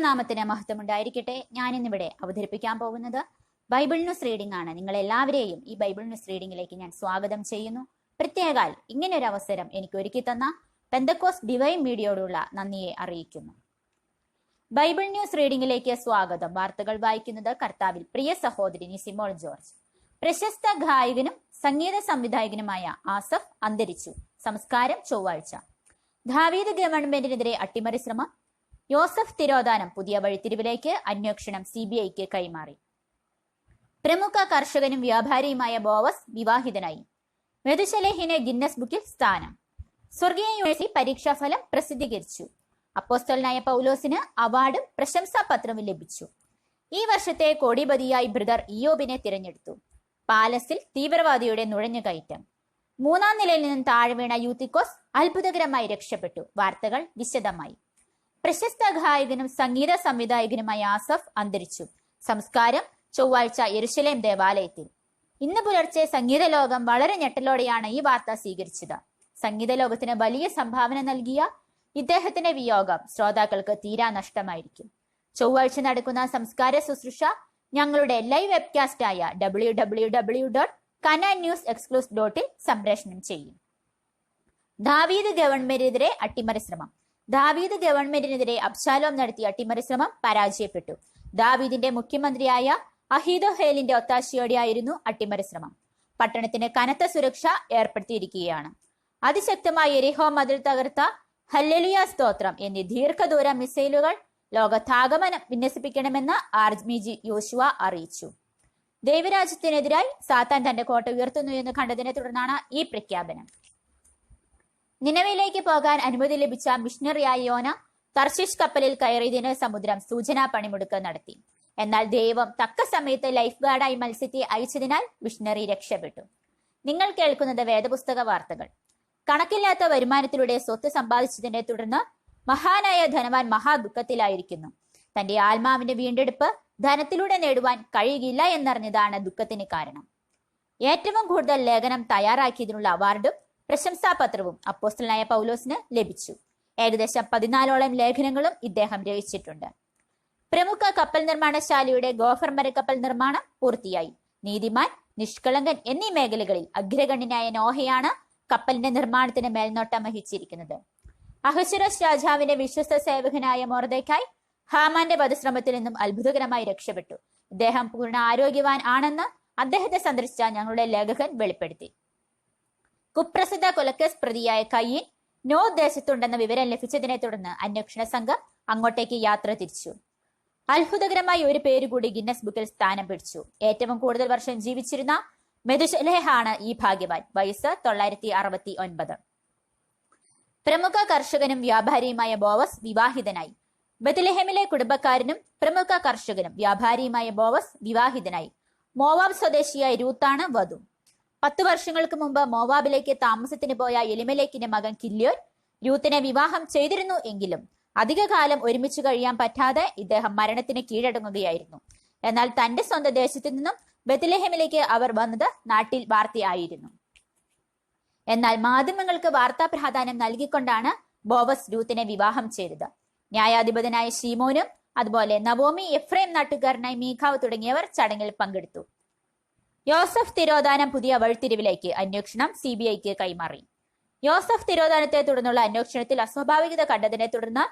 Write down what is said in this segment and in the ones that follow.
ദൈവനാമത്തിന് മഹത്വമുണ്ടായിരിക്കട്ടെ. ഞാൻ ഇന്നിവിടെ അവതരിപ്പിക്കാൻ പോകുന്നത് ബൈബിൾ ന്യൂസ് റീഡിംഗ് ആണ്. നിങ്ങൾ എല്ലാവരെയും ഈ ബൈബിൾ ന്യൂസ് റീഡിംഗിലേക്ക് ഞാൻ സ്വാഗതം ചെയ്യുന്നു. പ്രത്യേകാൽ ഇങ്ങനെ ഒരു അവസരം എനിക്ക് ഒരുക്കി തന്ന പെന്തക്കോസ്റ്റ് ഡിവൈൻ മീഡിയയോടുള്ള നന്ദിയെ അറിയിക്കുന്നു. ബൈബിൾ ന്യൂസ് റീഡിംഗിലേക്ക് സ്വാഗതം. വാർത്തകൾ വായിക്കുന്നത് കർത്താവിൽ പ്രിയ സഹോദരി നിസിമോൾ ജോർജ്. പ്രശസ്ത ഗായകനും സംഗീത സംവിധായകനുമായ ആസഫ് അന്തരിച്ചു. സംസ്കാരം ചൊവ്വാഴ്ച. ദാവീദ് ഗവൺമെന്റിനെതിരെ അട്ടിമറി ശ്രമം. യോസഫ് തിരോധാനം പുതിയ വഴിത്തിരിവിലേക്ക്. അന്വേഷണം CBIക്ക് കൈമാറി. പ്രമുഖ കർഷകനും വ്യാപാരിയുമായ ബോവസ് വിവാഹിതനായി. മെതുശലേഹിന് ഗിന്നസ് ബുക്കിൽ സ്ഥാനം. സ്വർഗീയ യൂണിവേഴ്സിറ്റി പരീക്ഷാഫലം പ്രസിദ്ധീകരിച്ചു. അപ്പോസ്തലനായ പൗലോസിന് അവാർഡും പ്രശംസാപത്രവും ലഭിച്ചു. ഈ വർഷത്തെ കോടിപതിയായി ബ്രദർ ഇയോബിനെ തിരഞ്ഞെടുത്തു. പാലസിൽ തീവ്രവാദിയുടെ നുഴഞ്ഞുകയറ്റം. 3-ാം നിലയിൽ നിന്നും താഴെ വീണ യൂത്തിക്കോസ് അത്ഭുതകരമായി രക്ഷപ്പെട്ടു. വാർത്തകൾ വിശദമായി. പ്രശസ്ത ഗായകനും സംഗീത സംവിധായകനുമായ ആസഫ് അന്തരിച്ചു. സംസ്കാരം ചൊവ്വാഴ്ച യെരുശലേം ദേവാലയത്തിൽ. ഇന്ന് പുലർച്ചെ സംഗീത ലോകം വളരെ ഞെട്ടലോടെയാണ് ഈ വാർത്ത സ്വീകരിച്ചത്. സംഗീത ലോകത്തിന് വലിയ സംഭാവന നൽകിയ ഇദ്ദേഹത്തിന്റെ വിയോഗം ശ്രോതാക്കൾക്ക് തീരാ നഷ്ടമായിരിക്കും. ചൊവ്വാഴ്ച നടക്കുന്ന സംസ്കാര ശുശ്രൂഷ ഞങ്ങളുടെ ലൈവ് വെബ്കാസ്റ്റായ www.cananewsexclusive.ൽ സംപ്രേഷണം ചെയ്യും. ദാവീദ് ഗവൺമെന്റിനെതിരെ അട്ടിമറി ശ്രമം. ദാവീദ് ഗവൺമെന്റിനെതിരെ അബ്ശാലോം നടത്തിയ അട്ടിമറി ശ്രമം പരാജയപ്പെട്ടു. ദാവീദിന്റെ മുഖ്യമന്ത്രിയായ അഹീതോഫേലിന്റെ ഒത്താശയോടെയായിരുന്നു അട്ടിമറി ശ്രമം. പട്ടണത്തിന് കനത്ത സുരക്ഷ ഏർപ്പെടുത്തിയിരിക്കുകയാണ്. അതിശക്തമായ യെരിഹോ മതിൽ തകർത്ത ഹല്ലേലൂയ സ്തോത്രം എന്നീ ദീർഘദൂര മിസൈലുകൾ ലോകത്താകമാനം വിന്യസിപ്പിക്കണമെന്ന് ആർച്ച്ബിഷപ്പ് യോശുവ അറിയിച്ചു. ദൈവരാജ്യത്തിനെതിരായി സാത്താൻ തന്റെ കോട്ട ഉയർത്തുന്നു എന്ന് കണ്ടതിനെ തുടർന്നാണ് ഈ പ്രഖ്യാപനം. നിനവയിലേക്ക് പോകാൻ അനുമതി ലഭിച്ച മിഷണറിയായ യോന തർശീഷ് കപ്പലിൽ കയറിയതിന് സമുദ്രം സൂചനാ പണിമുടുക്ക് നടത്തി. എന്നാൽ ദൈവം തക്ക സമയത്ത് ലൈഫ് ഗാർഡായി മത്സ്യത്തെ അയച്ചതിനാൽ മിഷണറി രക്ഷപ്പെട്ടു. നിങ്ങൾ കേൾക്കുന്നത് വേദപുസ്തക വാർത്തകൾ. കണക്കില്ലാത്ത വരുമാനത്തിലൂടെ സ്വത്ത് സമ്പാദിച്ചതിനെ തുടർന്ന് മഹാനായ ധനവാൻ മഹാദുഃഖത്തിലായിരിക്കുന്നു. തന്റെ ആത്മാവിന്റെ വീണ്ടെടുപ്പ് ധനത്തിലൂടെ നേടുവാൻ കഴിയുകയില്ല എന്നറിഞ്ഞതാണ് ദുഃഖത്തിന് കാരണം. ഏറ്റവും കൂടുതൽ ലേഖനം തയ്യാറാക്കിയതിനുള്ള അവാർഡും പ്രശംസാപത്രവും അപ്പോസ്തലനായ പൗലോസിന് ലഭിച്ചു. ഏകദേശം 14ഓളം ലേഖനങ്ങളും ഇദ്ദേഹം രചിച്ചിട്ടുണ്ട്. പ്രമുഖ കപ്പൽ നിർമ്മാണശാലയുടെ ഗോഫർ മരക്കപ്പൽ നിർമ്മാണം പൂർത്തിയായി. നീതിമാൻ, നിഷ്കളങ്കൻ എന്നീ മേഖലകളിൽ അഗ്രഗണ്യനായ നോഹയാണ് കപ്പലിന്റെ നിർമ്മാണത്തിന് മേൽനോട്ടം വഹിച്ചിരിക്കുന്നത്. അഹശ്വേരോശ് രാജാവിന്റെ വിശ്വസ്ത സേവകനായ മൊർദെഖായി ഹാമാന്റെ വധശ്രമത്തിൽ നിന്നും അത്ഭുതകരമായി രക്ഷപ്പെട്ടു. ഇദ്ദേഹം പൂർണ്ണ ആരോഗ്യവാൻ ആണെന്ന് അദ്ദേഹത്തെ സന്ദർശിച്ച ഞങ്ങളുടെ ലേഖകൻ വെളിപ്പെടുത്തി. കുപ്രസിദ്ധ കൊലക്കേസ് പ്രതിയായ കയ്യീൻ നോ ദേശത്തുണ്ടെന്ന വിവരം ലഭിച്ചതിനെ തുടർന്ന് അന്വേഷണ സംഘം അങ്ങോട്ടേക്ക് യാത്ര തിരിച്ചു. അത്ഭുതകരമായി ഒരു പേര് കൂടി ഗിന്നസ് ബുക്കിൽ സ്ഥാനം പിടിച്ചു. ഏറ്റവും കൂടുതൽ വർഷം ജീവിച്ചിരുന്ന മെതുശലേഹാണ് ഈ ഭാഗ്യവാൻ. വയസ്സ് 969. പ്രമുഖ കർഷകനും വ്യാപാരിയുമായ ബോവസ് വിവാഹിതനായി. ബത്ലഹേമിലെ കുടുംബക്കാരനും പ്രമുഖ കർഷകനും വ്യാപാരിയുമായ ബോവസ് വിവാഹിതനായി. മോവാബ് സ്വദേശിയായ രൂത്താണ് വധു. 10 വർഷങ്ങൾക്ക് മുമ്പ് മോവാബിലേക്ക് താമസത്തിന് പോയ എലിമലേക്കിന്റെ മകൻ കില്യോൻ രൂത്തിനെ വിവാഹം ചെയ്തിരുന്നു. എങ്കിലും അധികകാലം ഒരുമിച്ച് കഴിയാൻ പറ്റാതെ ഇദ്ദേഹം മരണത്തിന് കീഴടങ്ങുകയായിരുന്നു. എന്നാൽ തന്റെ സ്വന്തം ദേശത്തു നിന്നും ബത്ലഹേമിലേക്ക് അവർ വന്നത് നാട്ടിൽ വാർത്തയായിരുന്നു. എന്നാൽ മാധ്യമങ്ങൾക്ക് വാർത്താ പ്രാധാന്യം നൽകിക്കൊണ്ടാണ് ബോവസ് രൂത്തിനെ വിവാഹം ചെയ്തത്. ന്യായാധിപനായ ശീമോനും അതുപോലെ നവോമി, എഫ്രൈം നാട്ടുകാരനായ മീഖാവ് തുടങ്ങിയവർ ചടങ്ങിൽ പങ്കെടുത്തു. യോസഫ് തിരോധാനം പുതിയ വഴിത്തിരിവിലേക്ക്. അന്വേഷണം CBIക്ക് കൈമാറി. യോസഫ് തിരോധാനത്തെ തുടർന്നുള്ള അന്വേഷണത്തിൽ അസ്വാഭാവികത കണ്ടതിനെ തുടർന്ന്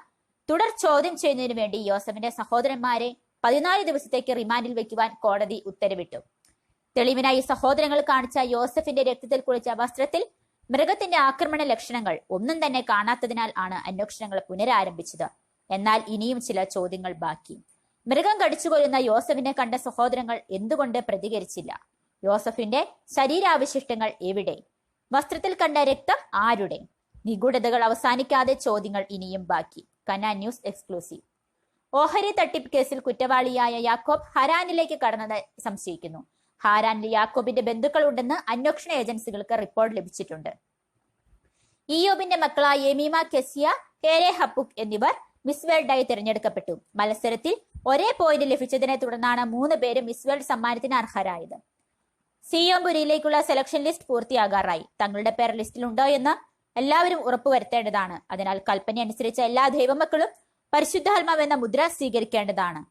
തുടർ ചോദ്യം ചെയ്യുന്നതിനു വേണ്ടി യോസഫിന്റെ സഹോദരന്മാരെ 14 ദിവസത്തേക്ക് റിമാൻഡിൽ വയ്ക്കുവാൻ കോടതി ഉത്തരവിട്ടു. തെളിവിനായി സഹോദരങ്ങൾ കാണിച്ച യോസഫിന്റെ രക്തത്തിൽ കുളിച്ച വസ്ത്രത്തിൽ മൃഗത്തിന്റെ ആക്രമണ ലക്ഷണങ്ങൾ ഒന്നും തന്നെ കാണാത്തതിനാൽ ആണ് അന്വേഷണങ്ങൾ പുനരാരംഭിച്ചത്. എന്നാൽ ഇനിയും ചില ചോദ്യങ്ങൾ ബാക്കി. മൃഗം കടിച്ചുകൊല്ലുന്ന യോസഫിനെ കണ്ട സഹോദരങ്ങൾ എന്തുകൊണ്ട് പ്രതികരിച്ചില്ല? യോസഫിന്റെ ശരീരാവശിഷ്ടങ്ങൾ എവിടെ? വസ്ത്രത്തിൽ കണ്ട രക്തം ആരുടെ? നിഗൂഢതകൾ അവസാനിക്കാതെ ചോദ്യങ്ങൾ ഇനിയും ബാക്കി. Canaan news exclusive. ഓഹരി തട്ടിപ്പ് കേസിൽ കുറ്റവാളിയായ യാക്കോബ് ഹാരാനിലേക്ക് കടന്നത് സംശയിക്കുന്നു. ഹാരാനിൽ യാക്കോബിന്റെ ബന്ധുക്കൾ ഉണ്ടെന്ന് അന്വേഷണ ഏജൻസികൾക്ക് റിപ്പോർട്ട് ലഭിച്ചിട്ടുണ്ട്. ഇയോബിന്റെ മക്കളായ യമീമ, കെസിയ, ഹേരെ ഹപ്പുക് എന്നിവർ മിസ് വേൾഡായി തിരഞ്ഞെടുക്കപ്പെട്ടു. മത്സരത്തിൽ ഒരേ പോയിന്റ് ലഭിച്ചതിനെ തുടർന്നാണ് 3 പേരും മിസ് വേൾഡ് സമ്മാനത്തിന് അർഹരായത്. സിയോംപുരിയിലേക്കുള്ള സെലക്ഷൻ ലിസ്റ്റ് പൂർത്തിയാകാറായി. തങ്ങളുടെ പേർ ലിസ്റ്റിലുണ്ടോ എന്ന് എല്ലാവരും ഉറപ്പുവരുത്തേണ്ടതാണ്. അതിനാൽ കൽപ്പന അനുസരിച്ച എല്ലാ ദൈവമക്കളും പരിശുദ്ധാത്മാവ് എന്ന മുദ്ര സ്വീകരിക്കേണ്ടതാണ്.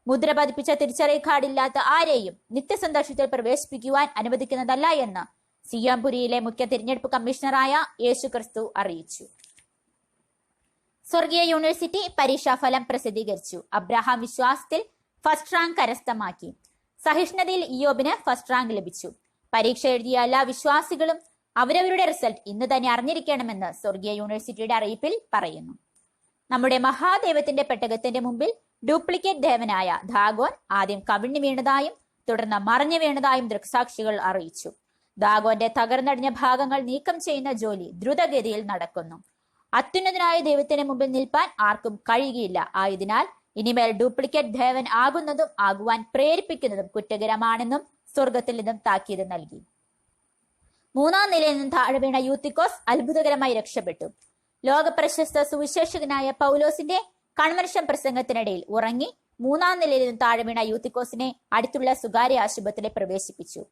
മുദ്ര പതിപ്പിച്ച തിരിച്ചറിയൽ കാർഡില്ലാത്ത ആരെയും നിത്യസന്തോഷത്തിൽ പ്രവേശിപ്പിക്കുവാൻ അനുവദിക്കുന്നതല്ല എന്ന് സിയോൻപുരിയിലെ മുഖ്യ തിരഞ്ഞെടുപ്പ് കമ്മീഷണറായ യേശുക്രിസ്തു അറിയിച്ചു. സ്വർഗീയ യൂണിവേഴ്സിറ്റി പരീക്ഷാഫലം പ്രസിദ്ധീകരിച്ചു. അബ്രഹാം വിശ്വാസത്തിൽ ഫസ്റ്റ് റാങ്ക് കരസ്ഥമാക്കി. സഹിഷ്ണുതയിൽ ഇയ്യോബിന് ഫസ്റ്റ് റാങ്ക് ലഭിച്ചു. പരീക്ഷ എഴുതിയ എല്ലാ വിശ്വാസികളും അവരവരുടെ റിസൾട്ട് ഇന്ന് തന്നെ അറിഞ്ഞിരിക്കണമെന്ന് സ്വർഗീയ യൂണിവേഴ്സിറ്റിയുടെ അറിയിപ്പിൽ പറയുന്നു. നമ്മുടെ മഹാദേവത്തിന്റെ പെട്ടകത്തിന്റെ മുമ്പിൽ ഡ്യൂപ്ലിക്കേറ്റ് ദേവനായ ദാഗോൻ ആദ്യം കവിണ്ണു വീണതായും തുടർന്ന് മറഞ്ഞു വീണതായും ദൃക്സാക്ഷികൾ അറിയിച്ചു. ദാഗോന്റെ തകർന്നടിഞ്ഞ ഭാഗങ്ങൾ നീക്കം ചെയ്യുന്ന ജോലി ദ്രുതഗതിയിൽ നടക്കുന്നു. അത്യുന്നതനായ ദൈവത്തിന് മുമ്പിൽ നിൽപ്പാൻ ആർക്കും കഴിയുകയില്ല. ആയതിനാൽ ഇനിമേൽ ഡ്യൂപ്ലിക്കേറ്റ് ദേവൻ ആകുന്നതും ആകുവാൻ പ്രേരിപ്പിക്കുന്നതും കുറ്റകരമാണെന്നും സ്വർഗത്തിൽ നിന്നും താക്കീത് നൽകി. 3-ാം നിലയിൽ നിന്നും താഴെ വീണ യൂത്തിക്കോസ് അത്ഭുതകരമായി രക്ഷപ്പെട്ടു. ലോക പ്രശസ്ത സുവിശേഷകനായ പൗലോസിന്റെ കൺവെൻഷൻ പ്രസംഗത്തിനിടയിൽ ഉറങ്ങി 3-ാം നിലയിൽ നിന്നും താഴെ വീണ യൂത്തിക്കോസിനെ അടുത്തുള്ള സ്വകാര്യ ആശുപത്രിയിൽ പ്രവേശിപ്പിച്ചു.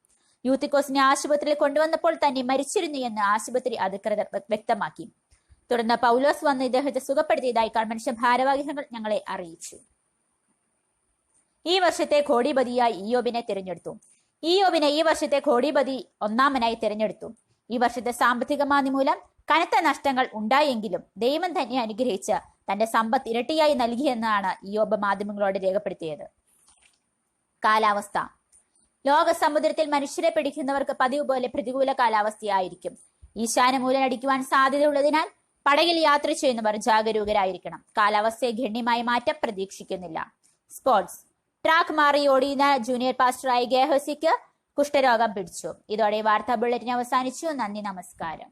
യൂത്തിക്കോസിനെ ആശുപത്രിയിൽ കൊണ്ടുവന്നപ്പോൾ തന്നെ മരിച്ചിരുന്നു എന്ന് ആശുപത്രി അധികൃതർ വ്യക്തമാക്കി. തുടർന്ന് പൗലോസ് വന്ന് ഇദ്ദേഹത്തെ സുഖപ്പെടുത്തിയതായി കൺവെൻഷൻ ഭാരവാഹികൾ ഞങ്ങളെ അറിയിച്ചു. ഈ വർഷത്തെ കോടിപതിയായി ഇയ്യോബിനെ തിരഞ്ഞെടുത്തു. ഇയ്യോബിനെ ഈ വർഷത്തെ കോടിപതി 1-ാമനായി തിരഞ്ഞെടുത്തു. ഈ വർഷത്തെ സാമ്പത്തിക മാന്ദ്യം മൂലം കനത്ത നഷ്ടങ്ങൾ ഉണ്ടായെങ്കിലും ദൈവം തന്നെ അനുഗ്രഹിച്ച് തന്റെ സമ്പത്ത് ഇരട്ടിയായി നൽകിയെന്നാണ് ഇയ്യോബ് മാധ്യമങ്ങളോട് രേഖപ്പെടുത്തിയത്. കാലാവസ്ഥ. ലോക സമുദ്രത്തിൽ മനുഷ്യരെ പിടിക്കുന്നവർക്ക് പതിവ് പോലെ പ്രതികൂല കാലാവസ്ഥയായിരിക്കും. ഈശാനമൂലം അടിക്കുവാൻ സാധ്യതയുള്ളതിനാൽ പടകിൽ യാത്ര ചെയ്യുന്നവർ ജാഗരൂകരായിരിക്കണം. കാലാവസ്ഥയെ ഗണ്യമായ മാറ്റം പ്രതീക്ഷിക്കുന്നില്ല. സ്പോർട്സ്. ട്രാക്ക് മാറി ഓടിയുന്ന ജൂനിയർ പാസ്റ്ററായ ഗേഹസിക്ക് കുഷ്ഠരോഗം പിടിച്ചു. ഇതോടെ വാർത്താ ബുള്ളറ്റിൻ അവസാനിച്ചു. നന്ദി, നമസ്കാരം.